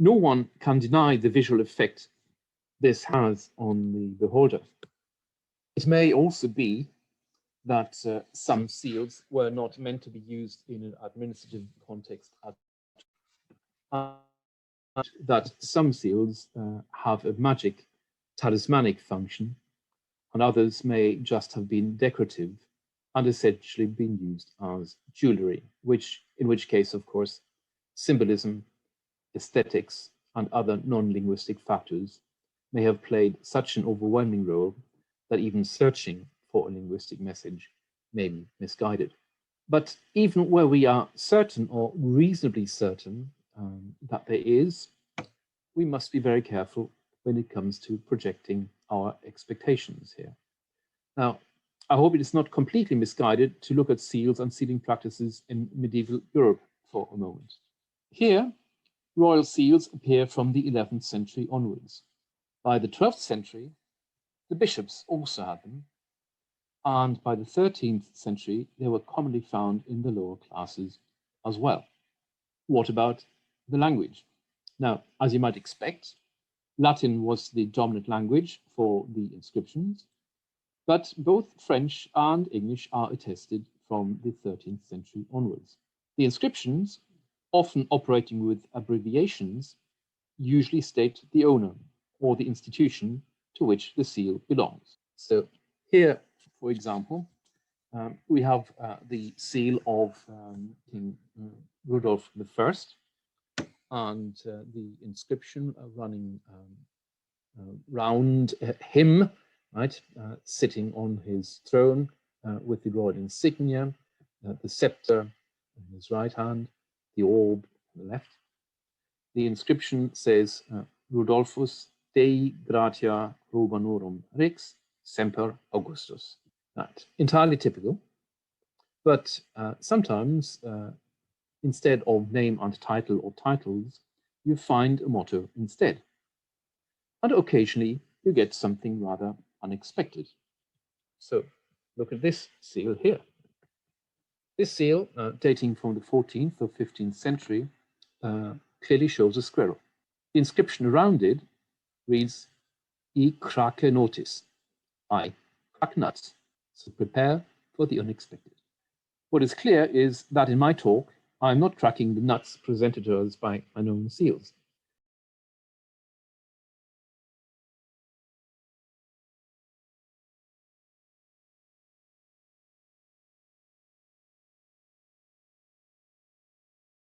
No one can deny the visual effect this has on the beholder. It may also be that some seals were not meant to be used in an administrative context at all, that some seals have a magic talismanic function, and others may just have been decorative and essentially been used as jewelry, in which case, of course, symbolism, aesthetics, and other non-linguistic factors may have played such an overwhelming role that even searching for a linguistic message may be misguided. But even where we are certain or reasonably certain that there is, we must be very careful when it comes to projecting our expectations here. Now, I hope it is not completely misguided to look at seals and sealing practices in medieval Europe for a moment. Here, royal seals appear from the 11th century onwards. By the 12th century, the bishops also had them, and by the 13th century, they were commonly found in the lower classes as well. What about the language? Now, as you might expect, Latin was the dominant language for the inscriptions, but both French and English are attested from the 13th century onwards. The inscriptions, often operating with abbreviations, usually state the owner or the institution to which the seal belongs. So here, for example, we have the seal of King Rudolf I, and the inscription running round him, right, sitting on his throne with the royal insignia, the scepter in his right hand, the orb on the left. The inscription says, Rudolphus Dei gratia Romanorum Rex Semper Augustus. Right. Entirely typical, but sometimes instead of name and title or titles, you find a motto instead. And occasionally you get something rather unexpected. So look at this seal here. This seal, dating from the 14th or 15th century, clearly shows a squirrel. The inscription around it reads, I crake notis, I crack nuts, so prepare for the unexpected. What is clear is that in my talk, I'm not cracking the nuts presented to us by unknown seals.